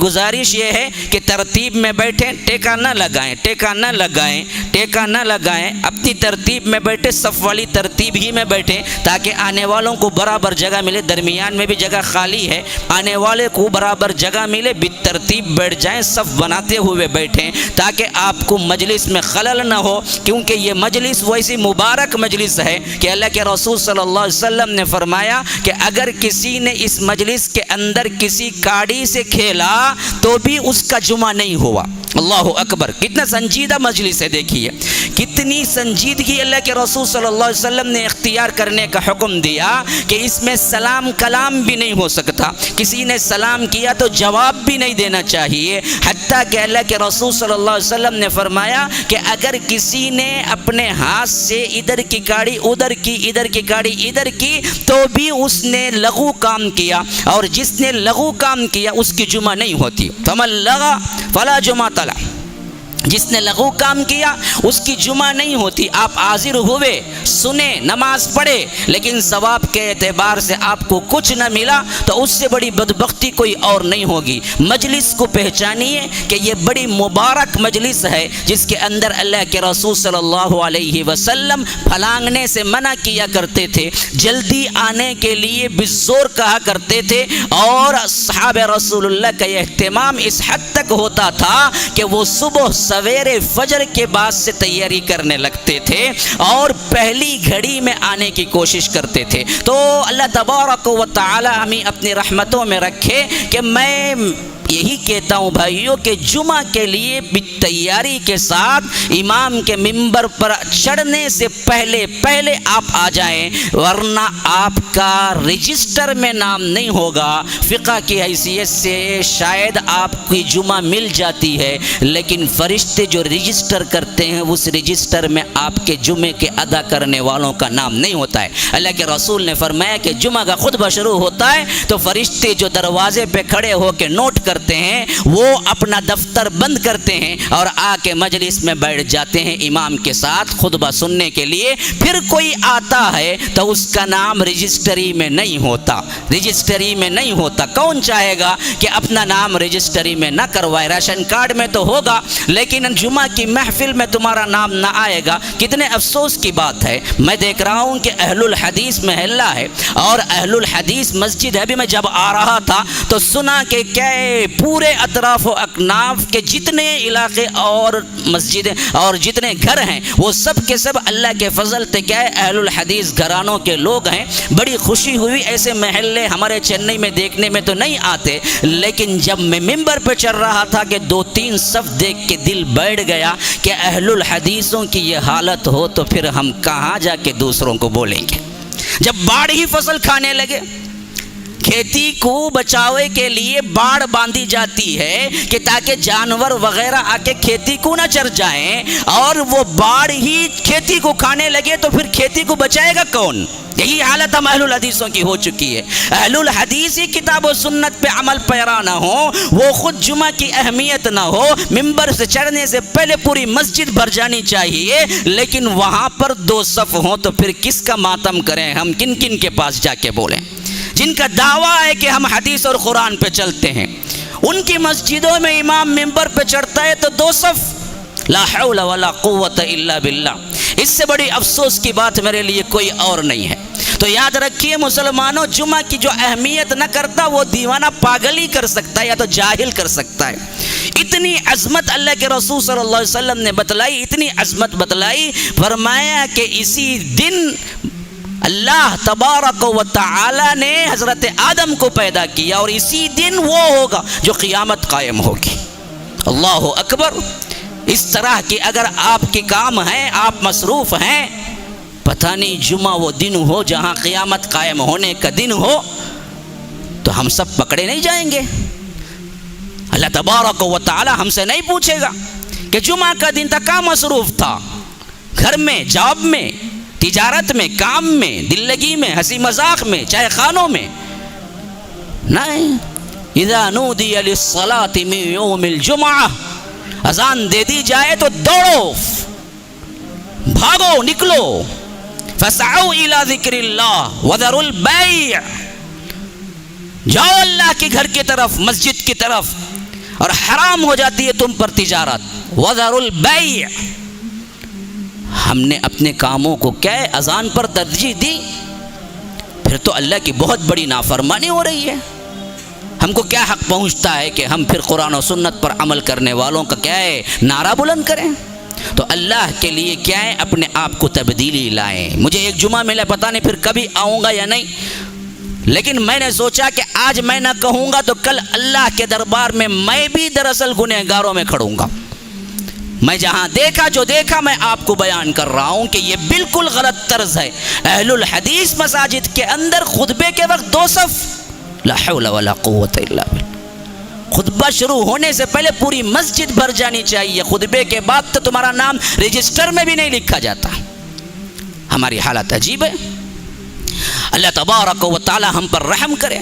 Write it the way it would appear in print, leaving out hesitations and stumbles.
گزارش یہ ہے کہ ترتیب میں بیٹھیں، ٹیکا نہ لگائیں، ٹیکا نہ لگائیں، ٹیکا نہ لگائیں، اپنی ترتیب میں بیٹھیں، صف والی ترتیب ہی میں بیٹھیں تاکہ آنے والوں کو برابر جگہ ملے، درمیان میں بھی جگہ خالی ہے، آنے والے کو برابر جگہ ملے، بالترتیب بیٹھ جائیں، صف بناتے ہوئے بیٹھیں تاکہ آپ کو مجلس میں خلل نہ ہو، کیونکہ یہ مجلس ویسی مبارک مجلس ہے کہ اللہ کے رسول صلی اللہ علیہ وسلم نے فرمایا کہ اگر کسی نے اس مجلس کے اندر کسی کاڑی سے کھیلا تو بھی اس کا جمعہ نہیں ہوا۔ اللہ اکبر، کتنا سنجیدہ مجلس ہے، دیکھیے کتنی سنجیدگی اللہ کے رسول صلی اللہ علیہ وسلم نے اختیار کرنے کا حکم دیا کہ اس میں سلام کلام بھی نہیں ہو سکتا، کسی نے سلام کیا تو جواب بھی نہیں دینا چاہیے، حتیٰ کہ اللہ کے رسول صلی اللہ علیہ وسلم نے فرمایا کہ اگر کسی نے اپنے ہاتھ سے ادھر کی کاڑی ادھر کی، ادھر کی کاڑی ادھر کی تو بھی اس نے لغو کام کیا، اور جس نے لغو کام کیا اس کی جمعہ نہیں ہوتی۔ فمن لغا فلا جمعۃ لہ، جس نے لغو کام کیا اس کی جمعہ نہیں ہوتی۔ آپ حاضر ہوئے، سنے، نماز پڑھے، لیکن ثواب کے اعتبار سے آپ کو کچھ نہ ملا تو اس سے بڑی بدبختی کوئی اور نہیں ہوگی۔ مجلس کو پہچانیے کہ یہ بڑی مبارک مجلس ہے جس کے اندر اللہ کے رسول صلی اللہ علیہ وسلم پھلانگنے سے منع کیا کرتے تھے، جلدی آنے کے لیے بزور کہا کرتے تھے، اور اصحاب رسول اللہ کا یہ اہتمام اس حد تک ہوتا تھا کہ وہ صبح سویرے فجر کے بعد سے تیاری کرنے لگتے تھے اور پہلی گھڑی میں آنے کی کوشش کرتے تھے۔ تو اللہ تبارک و تعالی ہمیں اپنی رحمتوں میں رکھے کہ میں یہی کہتا ہوں بھائیوں کہ جمعہ کے لیے تیاری کے ساتھ امام کے ممبر پر چڑھنے سے پہلے آپ آ جائیں، ورنہ آپ کا رجسٹر میں نام نہیں ہوگا۔ فقہ کی حیثیت سے شاید آپ کی جمعہ مل جاتی ہے، لیکن فرشتے جو رجسٹر کرتے ہیں اس رجسٹر میں آپ کے جمعے کے ادا کرنے والوں کا نام نہیں ہوتا ہے۔ اللہ کے رسول نے فرمایا کہ جمعہ کا خطبہ شروع ہوتا ہے تو فرشتے جو دروازے پہ کھڑے ہو کے نوٹ کرتے ہیں وہ اپنا دفتر بند کرتے ہیں اور آ کے مجلس میں بیٹھ جاتے ہیں امام کے ساتھ خطبہ سننے کے لیے۔ پھر کوئی آتا ہے تو اس کا نام رجسٹری میں نہیں ہوتا، رجسٹری میں نہیں ہوتا۔ کون چاہے گا کہ اپنا نام رجسٹری میں نہ کروائے؟ راشن کارڈ میں تو ہوگا لیکن جمعہ کی محفل میں تمہارا نام نہ آئے گا۔ کتنے افسوس کی بات ہے، میں دیکھ رہا ہوں کہ اہل الحدیث محلہ ہے اور اہل الحدیث مسجد ہے۔ ابھی میں جب آ رہا تھا تو سنا کہ کیا پورے اطراف و اکناف کے جتنے علاقے اور مسجدیں اور جتنے گھر ہیں وہ سب کے سب اللہ کے فضل سے کیا ہے اہل الحدیث گھرانوں کے لوگ ہیں۔ بڑی خوشی ہوئی، ایسے محلے ہمارے چنئی میں دیکھنے میں تو نہیں آتے، لیکن جب میں ممبر پہ چڑھ رہا تھا کہ 2-3 صف دیکھ کے دل بیٹھ گیا کہ اہل الحدیثوں کی یہ حالت ہو تو پھر ہم کہاں جا کے دوسروں کو بولیں گے؟ جب باڑ ہی فصل کھانے لگے، کھیتی کو بچاوے کے لیے باڑ باندھی جاتی ہے کہ تاکہ جانور وغیرہ آ کے کھیتی کو نہ چر جائیں، اور وہ باڑ ہی کھیتی کو کھانے لگے تو پھر کھیتی کو بچائے گا کون؟ یہی حالت ہم اہل الحدیثوں کی ہو چکی ہے۔ اہل الحدیث ہی کتاب و سنت پہ عمل پیرا نہ ہو، وہ خود جمعہ کی اہمیت نہ ہو، ممبر سے چڑھنے سے پہلے پوری مسجد بھر جانی چاہیے، لیکن وہاں پر 2 صف ہوں تو پھر کس کا ماتم کریں؟ ہم کن کن کے پاس جا کے بولیں؟ جن کا دعویٰ ہے کہ ہم حدیث اور قرآن پہ چلتے ہیں، ان کی مسجدوں میں امام ممبر پہ چڑھتا ہے تو 2 صف، لا حول ولا قوت الا باللہ۔ اس سے بڑی افسوس کی بات میرے لیے کوئی اور نہیں ہے۔ تو یاد رکھیے مسلمانوں، جمعہ کی جو اہمیت نہ کرتا وہ دیوانہ پاگل ہی کر سکتا ہے یا تو جاہل کر سکتا ہے۔ اتنی عظمت اللہ کے رسول صلی اللہ علیہ وسلم نے بتلائی، اتنی عظمت بتلائی، فرمایا کہ اسی دن اللہ تبارک و تعالی نے حضرت آدم کو پیدا کیا اور اسی دن وہ ہوگا جو قیامت قائم ہوگی۔ اللہ اکبر۔ اس طرح کی اگر آپ کے کام ہیں، آپ مصروف ہیں، پتہ نہیں جمعہ وہ دن ہو جہاں قیامت قائم ہونے کا دن ہو تو ہم سب پکڑے نہیں جائیں گے۔ اللہ تبارک و تعالی ہم سے نہیں پوچھے گا کہ جمعہ کا دن تھا کہاں مصروف تھا، گھر میں، جاب میں، تجارت میں، کام میں، دل لگی میں، ہنسی مذاق میں، چاہے خانوں میں، نہیں۔ اذا نودی للصلاة من یوم الجمعہ، اذان دے دی جائے تو دوڑو، بھاگو، نکلو، فسعوا الى ذکر اللہ وذروا البیع، جاؤ اللہ کے گھر کی طرف، مسجد کی طرف، اور حرام ہو جاتی ہے تم پر تجارت. وَذَرُوا الْبَيْعَ. ہم نے اپنے کاموں کو کیا ہے اذان پر ترجیح دی، پھر تو اللہ کی بہت بڑی نافرمانی ہو رہی ہے. ہم کو کیا حق پہنچتا ہے کہ ہم پھر قرآن و سنت پر عمل کرنے والوں کا کیا ہے نعرہ بلند کریں؟ تو اللہ کے لیے کیا ہے اپنے آپ کو تبدیلی لائیں. مجھے ایک جمعہ ملا، پتہ نہیں پھر کبھی آؤں گا یا نہیں، لیکن میں نے سوچا کہ آج میں نہ کہوں گا تو کل اللہ کے دربار میں میں بھی دراصل گنہگاروں میں کھڑوں گا. میں جہاں دیکھا جو دیکھا میں آپ کو بیان کر رہا ہوں کہ یہ بالکل غلط طرز ہے. اہل الحدیث مساجد کے اندر خطبے کے وقت 2 صف، لا حول ولا قوت الا باللہ. خطبہ شروع ہونے سے پہلے پوری مسجد بھر جانی چاہیے، خطبے کے بعد تو تمہارا نام رجسٹر میں بھی نہیں لکھا جاتا. ہماری حالت عجیب ہے. اللہ تبارک و تعالی ہم پر رحم کرے.